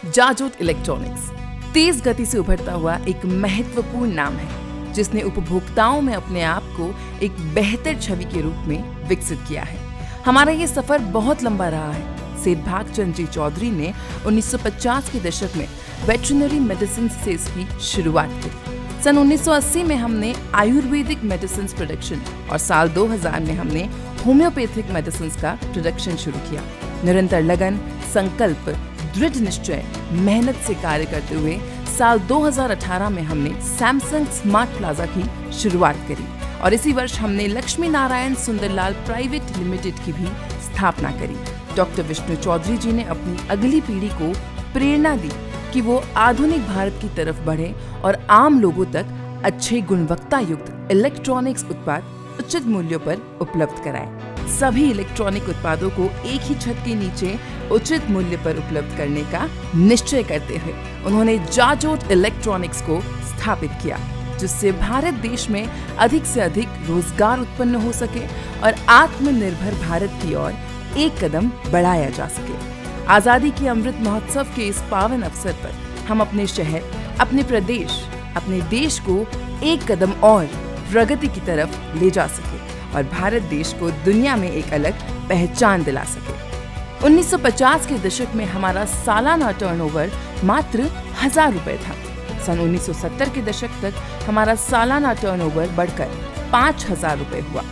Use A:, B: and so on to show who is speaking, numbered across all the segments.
A: जाजोट electronics तेज गति से उभरता हुआ एक महत्वपूर्ण नाम है, जिसने उपभोक्ताओं में अपने आप को एक बेहतर छवि के रूप में विकसित किया है। हमारा ये सफर बहुत लंबा रहा है। सेठ भागचंद जी चौधरी ने 1950 के दशक में वेटरनरी मेडिसिन से इसकी शुरुआत की। सन 1980 में हमने आयुर्वेदिक मेडिसिन प्रोडक्शन और साल 2000 में हमने होम्योपैथिक मेडिसिन का प्रोडक्शन शुरू किया। निरंतर लगन, संकल्प, दृढ़ निश्चय, मेहनत से कार्य करते हुए साल 2018 में हमने सैमसंग स्मार्ट प्लाजा की शुरुआत करी और इसी वर्ष हमने लक्ष्मी नारायण सुंदरलाल प्राइवेट लिमिटेड की भी स्थापना करी। डॉक्टर विष्णु चौधरी जी ने अपनी अगली पीढ़ी को प्रेरणा दी कि वो आधुनिक भारत की तरफ बढ़े और आम लोगों तक अच्छे गुणवत्ता युक्त इलेक्ट्रॉनिक्स उत्पाद उचित मूल्यों पर उपलब्ध कराएं। सभी इलेक्ट्रॉनिक उत्पादों को एक ही छत के नीचे उचित मूल्य पर उपलब्ध करने का निश्चय करते हुए उन्होंने जाजोट इलेक्ट्रॉनिक्स को स्थापित किया, जिससे भारत देश में अधिक से अधिक रोजगार उत्पन्न हो सके और आत्मनिर्भर भारत की ओर एक कदम बढ़ाया जा सके। आजादी के अमृत महोत्सव के इस पावन अवसर पर हम अपने शहर, अपने प्रदेश, अपने देश को एक कदम और प्रगति की तरफ ले जा सके और भारत देश को दुनिया में एक अलग पहचान दिला सके। 1950 के दशक में हमारा सालाना टर्नओवर मात्र 1000 रुपए था। सन 1970 के दशक तक हमारा सालाना टर्नओवर बढ़कर 5000 रुपए हुआ।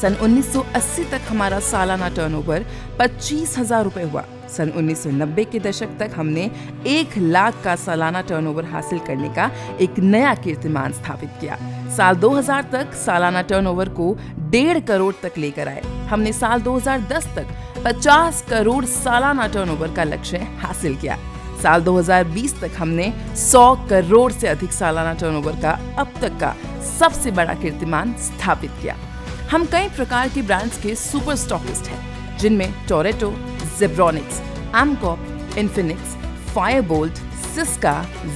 A: सन 1980 तक हमारा सालाना टर्नओवर 25,000 रुपए हुआ। सन 1990 के दशक तक हमने 1 लाख का सालाना टर्नओवर हासिल करने का एक नया कीर्तिमान स्थापित किया। साल 2000 तक सालाना टर्नओवर को 1.5 करोड़ तक लेकर आए। हमने साल 2010 तक 50 करोड़ सालाना टर्नओवर का लक्ष्य हासिल किया। साल 2020 तक हमने 100 करोड़ से अधिक सालाना टर्नओवर का अब तक का सबसे बड़ा कीर्तिमान स्थापित किया। हम कई प्रकार के ब्रांड्स के सुपर स्टॉकिस्ट हैं, जिनमें टोरेटो, जेब्रॉनिक्स, एमकॉप, इन्फिनिक्स, फायरबोल्ट, सिस्का,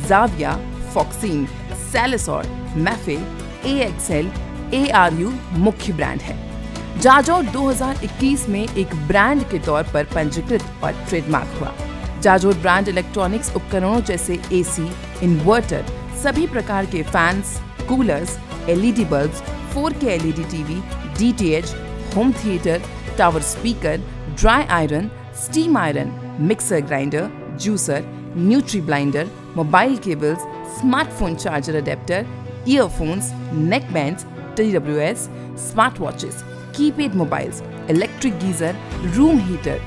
A: जाविया, फॉक्सीन, सैलिसॉर, मैफे, एएक्सएल, एआरयू मुख्य ब्रांड है। जाजोट 2021 में एक ब्रांड के तौर पर पंजीकृत और ट्रेडमार्क हुआ। जाजोट ब्रांड इलेक्ट्रॉनिक्स उपकरणों जैसे एसी, इन्वर्टर, सभी प्रकार के fans, coolers, LED bulbs, 4K LED TV, DTH, home theatre, tower speaker, dry iron, steam iron, mixer grinder, juicer, nutri blender, mobile cables, smartphone charger adapter, earphones, neck bands, TWS, smart watches, keypad mobiles, electric geyser, room heater,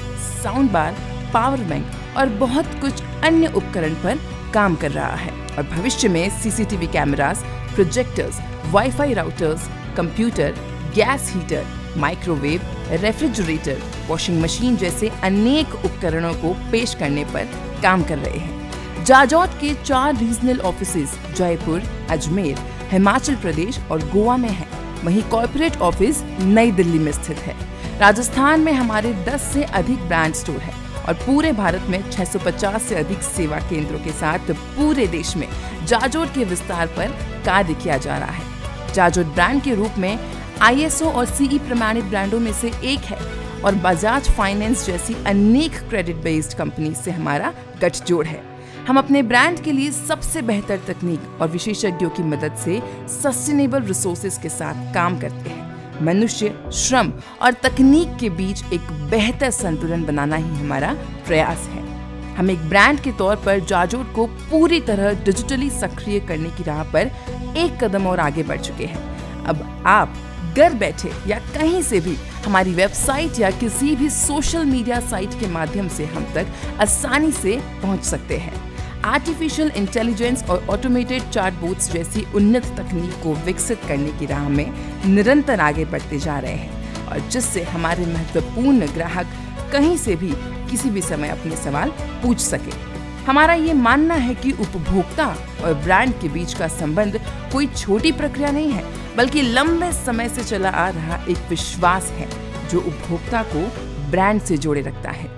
A: sound bar, power bank और बहुत कुछ अन्य उपकरण पर काम कर रहा है और भविष्य में CCTV cameras, projectors, wifi routers, computer, gas heater, microwave, refrigerator, washing machine जैसे अनेक उपकरणों को पेश करने पर काम कर रहे हैं। जाजोट के 4 रीजनल ऑफिसेज जयपुर, अजमेर, हिमाचल प्रदेश और गोवा में हैं। वहीं कॉर्पोरेट ऑफिस नई दिल्ली में स्थित है। राजस्थान में हमारे 10 से अधिक ब्रांड स्टोर है और पूरे भारत में 650 से अधिक सेवा केंद्रों के साथ पूरे देश में जाजोट के विस्तार पर कार्य किया जा रहा है। जाजोट ब्रांड के रूप में ISO और CE प्रमाणित ब्रांडों में से एक है और बजाज फाइनेंस जैसी अनेक क्रेडिट बेस्ड कंपनी से हमारा गठजोड़ है। हम अपने ब्रांड के लिए सबसे बेहतर तकनीक और विशेषज्ञों की मदद से सस्टेनेबल रिसोर्सेज के साथ काम करते हैं। मनुष्य, श्रम और तकनीक के बीच एक बेहतर संतुलन बनाना ही हमारा प्रयास है। हम एक ब्रांड के तौर पर जाजोट को पूरी तरह डिजिटली सक्रिय करने की राह पर एक कदम और आगे बढ़ चुके हैं। अब आप घर बैठे या कहीं से भी हमारी वेबसाइट या किसी भी सोशल मीडिया साइट के माध्यम से हम तक आसानी से पहुंच सकते हैं। आर्टिफिशियल इंटेलिजेंस और ऑटोमेटेड चैटबॉट्स जैसी उन्नत तकनीक को विकसित करने की राह में निरंतर आगे बढ़ते जा रहे हैं और जिससे हमारे महत्वपूर्ण ग्राहक कहीं से भी किसी भी समय अपने सवाल पूछ सके। हमारा ये मानना है कि उपभोक्ता और ब्रांड के बीच का संबंध कोई छोटी प्रक्रिया नहीं है, बल्कि लंबे समय से चला आ रहा एक विश्वास है जो उपभोक्ता को ब्रांड से जोड़े रखता है।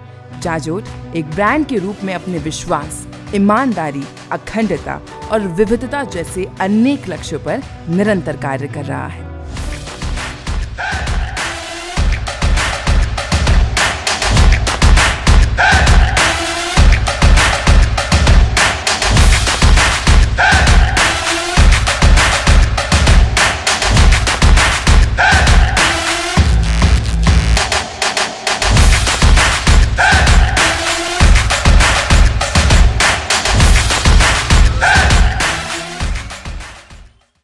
A: जाजोट एक ब्रांड के रूप में अपने विश्वास, ईमानदारी, अखंडता और विविधता जैसे अनेक लक्ष्यों पर निरंतर कार्य कर रहा है।